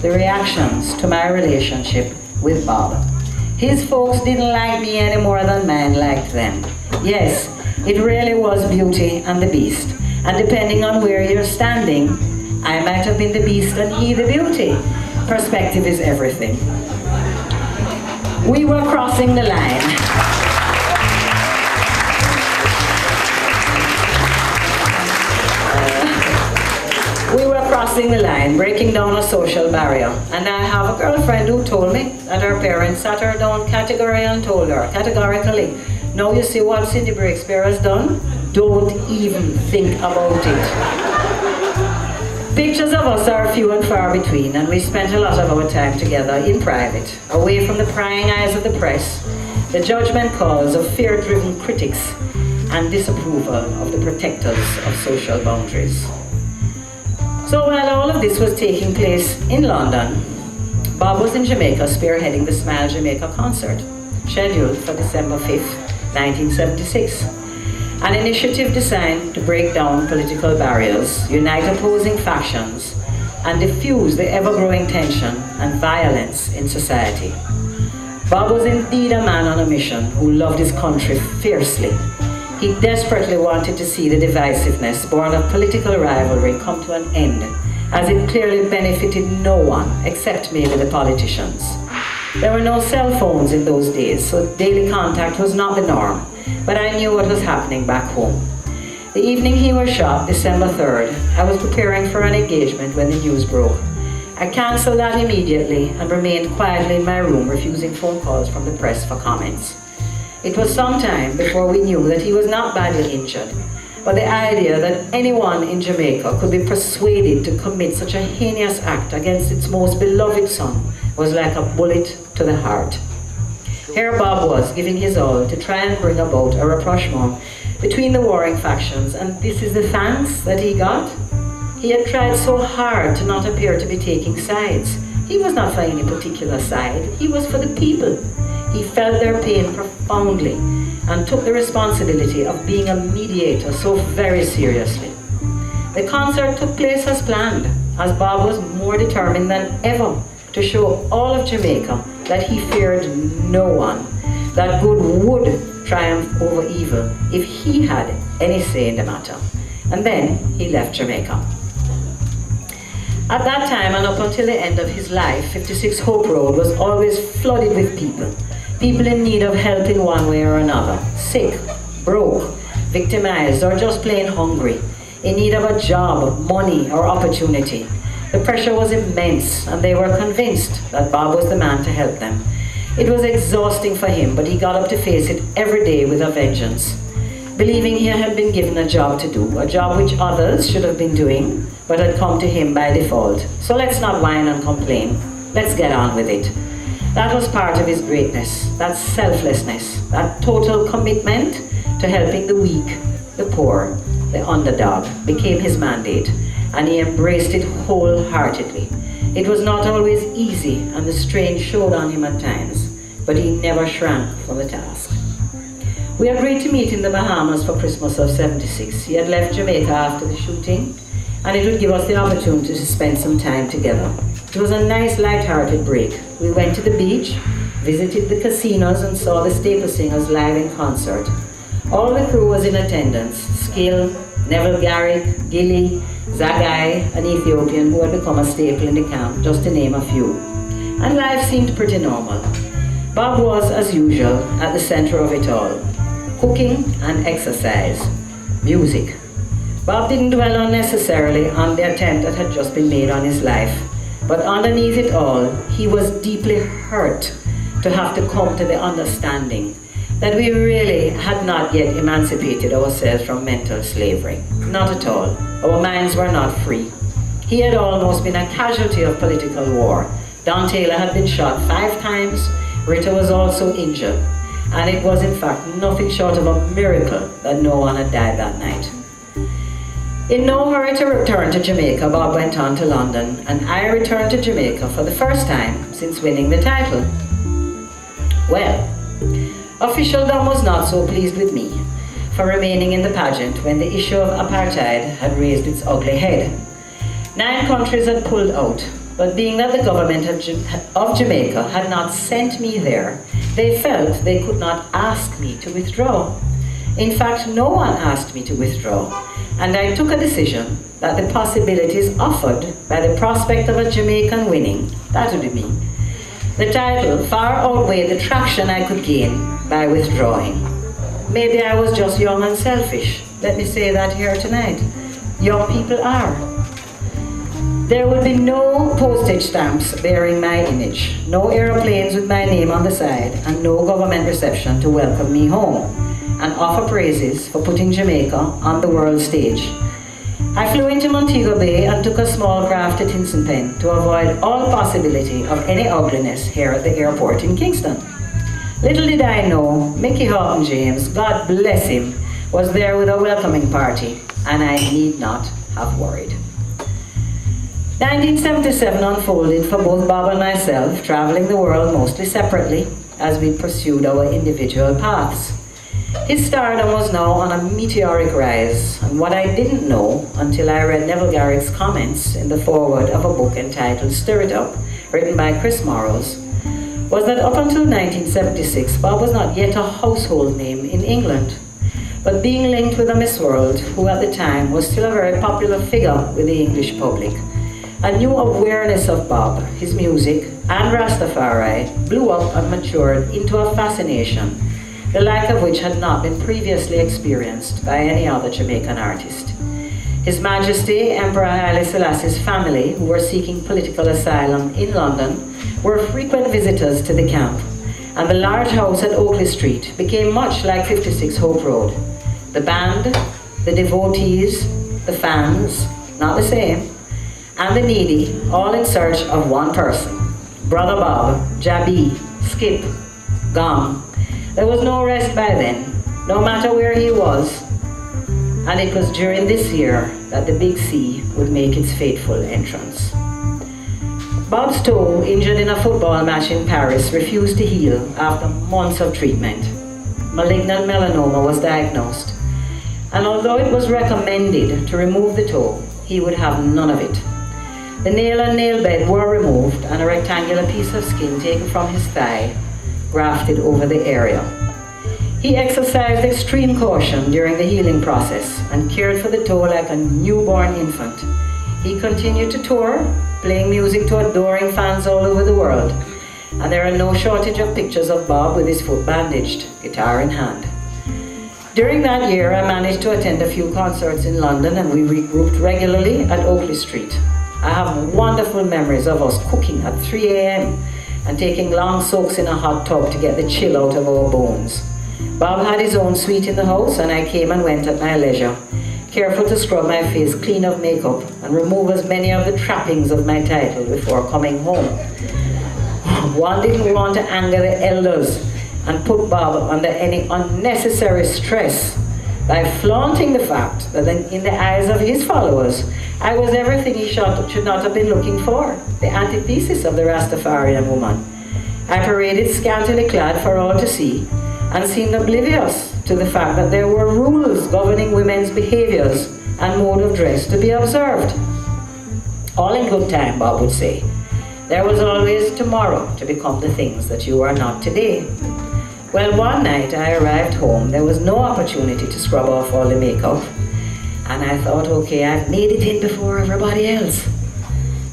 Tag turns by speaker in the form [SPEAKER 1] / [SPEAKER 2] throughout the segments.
[SPEAKER 1] the reactions to my relationship with Bob. His folks didn't like me any more than mine liked them. Yes, it really was Beauty and the Beast. And depending on where you're standing, I might have been the beast and he the beauty. Perspective is everything. We were crossing the line. We were crossing the line, breaking down a social barrier. And I have a girlfriend who told me that her parents sat her down categorically and told her, categorically, now you see what Cindy Breakspeare has done? Don't even think about it. Pictures of us are few and far between, and we spent a lot of our time together in private, away from the prying eyes of the press, the judgment calls of fear-driven critics, and disapproval of the protectors of social boundaries. So while all of this was taking place in London, Bob was in Jamaica spearheading the Smile Jamaica concert, scheduled for December 5th, 1976. An initiative designed to break down political barriers, unite opposing factions, and diffuse the ever-growing tension and violence in society. Bob was indeed a man on a mission who loved his country fiercely. He desperately wanted to see the divisiveness born of political rivalry come to an end, as it clearly benefited no one except maybe the politicians. There were no cell phones in those days, so daily contact was not the norm, but I knew what was happening back home. The evening he was shot, December 3rd, I was preparing for an engagement when the news broke. I cancelled that immediately and remained quietly in my room, refusing phone calls from the press for comments. It was some time before we knew that he was not badly injured, but the idea that anyone in Jamaica could be persuaded to commit such a heinous act against its most beloved son was like a bullet to the heart. Here Bob was, giving his all to try and bring about a rapprochement between the warring factions, and this is the thanks that he got? He had tried so hard to not appear to be taking sides. He was not for any particular side, he was for the people. He felt their pain profoundly and took the responsibility of being a mediator so very seriously. The concert took place as planned, as Bob was more determined than ever to show all of Jamaica that he feared no one, that good would triumph over evil if he had any say in the matter. And then he left Jamaica. At that time and up until the end of his life, 56 Hope Road was always flooded with people. People in need of help in one way or another, sick, broke, victimized, or just plain hungry, in need of a job, money, or opportunity. The pressure was immense, and they were convinced that Bob was the man to help them. It was exhausting for him, but he got up to face it every day with a vengeance, believing he had been given a job to do, a job which others should have been doing, but had come to him by default. So let's not whine and complain. Let's get on with it. That was part of his greatness, that selflessness, that total commitment to helping the weak, the poor, the underdog became his mandate, and he embraced it wholeheartedly. It was not always easy, and the strain showed on him at times, but he never shrank from the task. We agreed to meet in the Bahamas for Christmas of '76. He had left Jamaica after the shooting, and it would give us the opportunity to spend some time together. It was a nice, light-hearted break. We went to the beach, visited the casinos, and saw the Staple Singers live in concert. All the crew was in attendance: Skill, Neville Garrick, Gilly, Zagai, an Ethiopian who had become a staple in the camp, just to name a few. And life seemed pretty normal. Bob was, as usual, at the center of it all. Cooking and exercise, music. Bob didn't dwell unnecessarily on the attempt that had just been made on his life. But underneath it all, he was deeply hurt to have to come to the understanding that we really had not yet emancipated ourselves from mental slavery. Not at all. Our minds were not free. He had almost been a casualty of political war. Don Taylor had been shot 5 times. Rita was also injured. And it was in fact nothing short of a miracle that no one had died that night. In no hurry to return to Jamaica, Bob went on to London, and I returned to Jamaica for the first time since winning the title. Well, officialdom was not so pleased with me for remaining in the pageant when the issue of apartheid had raised its ugly head. 9 countries had pulled out, But being that the government of Jamaica had not sent me there, they felt they could not ask me to withdraw. In fact, no one asked me to withdraw, and I took a decision that the possibilities offered by the prospect of a Jamaican winning, that would be me, the title far outweighed the traction I could gain by withdrawing. Maybe I was just young and selfish. Let me say that here tonight. Young people are. There would be no postage stamps bearing my image, no aeroplanes with my name on the side, and no government reception to welcome me home and offer praises for putting Jamaica on the world stage. I flew into Montego Bay and took a small craft to Tinson Pen to avoid all possibility of any ugliness here at the airport in Kingston. Little did I know, Mickey Houghton James, God bless him, was there with a welcoming party, and I need not have worried. 1977 unfolded for both Bob and myself, traveling the world mostly separately as we pursued our individual paths. His stardom was now on a meteoric rise, and what I didn't know until I read Neville Garrick's comments in the foreword of a book entitled Stir It Up, written by Chris Morrows, was that up until 1976, Bob was not yet a household name in England, but being linked with a Miss World, who at the time was still a very popular figure with the English public. A new awareness of Bob, his music, and Rastafari blew up and matured into a fascination, the like of which had not been previously experienced by any other Jamaican artist. His Majesty Emperor Haile Selassie's family, who were seeking political asylum in London, were frequent visitors to the camp, and the large house at Oakley Street became much like 56 Hope Road. The band, the devotees, the fans, not the same, and the needy, all in search of one person, Brother Bob, Jabi, Skip, Gong. There was no rest by then, no matter where he was, and it was during this year that the Big C would make its fateful entrance. Bob's toe, injured in a football match in Paris, refused to heal after months of treatment. Malignant melanoma was diagnosed, and although it was recommended to remove the toe, he would have none of it. The nail and nail bed were removed, and a rectangular piece of skin taken from his thigh grafted over the area. He exercised extreme caution during the healing process and cared for the toe like a newborn infant. He continued to tour, playing music to adoring fans all over the world, and there are no shortage of pictures of Bob with his foot bandaged, guitar in hand. During that year, I managed to attend a few concerts in London, and we regrouped regularly at Oakley Street. I have wonderful memories of us cooking at 3 a.m. and taking long soaks in a hot tub to get the chill out of our bones. Bob had his own suite in the house, and I came and went at my leisure, careful to scrub my face clean of makeup and remove as many of the trappings of my title before coming home. One didn't want to anger the elders and put Bob under any unnecessary stress by flaunting the fact that in the eyes of his followers, I was everything he should not have been looking for, the antithesis of the Rastafarian woman. I paraded scantily clad for all to see, and seemed oblivious to the fact that there were rules governing women's behaviors and mode of dress to be observed. All in good time, Bob would say. There was always tomorrow to become the things that you are not today. Well, one night I arrived home. There was no opportunity to scrub off all the makeup, and I thought, okay, I've made it in before everybody else.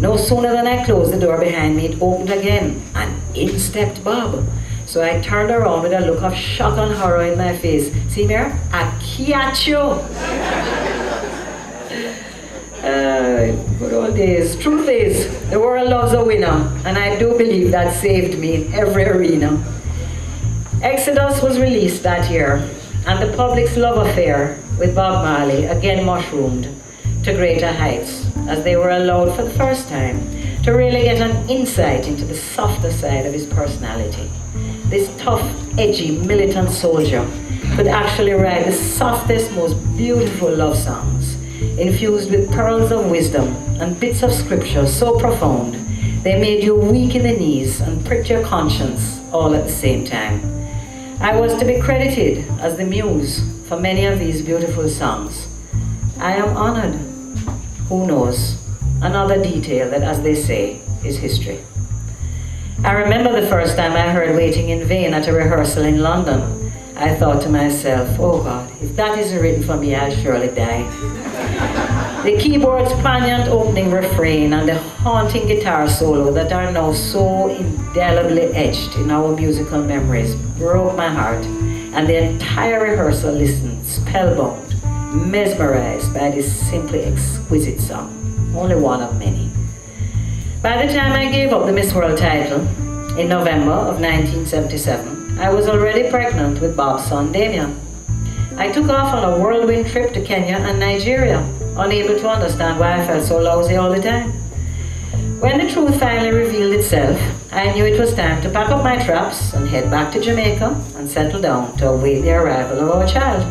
[SPEAKER 1] No sooner than I closed the door behind me, it opened again, and in stepped Bob. So I turned around with a look of shock and horror in my face. See, Mayor, I catch you. Good old days. Truth is, the world loves a winner, and I do believe that saved me in every arena. Exodus was released that year, and the public's love affair with Bob Marley again mushroomed to greater heights, as they were allowed for the first time to really get an insight into the softer side of his personality. This tough, edgy, militant soldier could actually write the softest, most beautiful love songs, infused with pearls of wisdom and bits of scripture so profound they made you weak in the knees and pricked your conscience all at the same time. I was to be credited as the muse for many of these beautiful songs. I am honored. Who knows? Another detail that, as they say, is history. I remember the first time I heard Waiting in Vain at a rehearsal in London. I thought to myself, oh God, if that isn't written for me, I'll surely die. The keyboard's poignant opening refrain and the haunting guitar solo that are now so indelibly etched in our musical memories broke my heart, and the entire rehearsal listened, spellbound, mesmerized by this simply exquisite song, only one of many. By the time I gave up the Miss World title in November of 1977, I was already pregnant with Bob's son Damien. I took off on a whirlwind trip to Kenya and Nigeria, unable to understand why I felt so lousy all the time. When the truth finally revealed itself, I knew it was time to pack up my traps and head back to Jamaica and settle down to await the arrival of our child.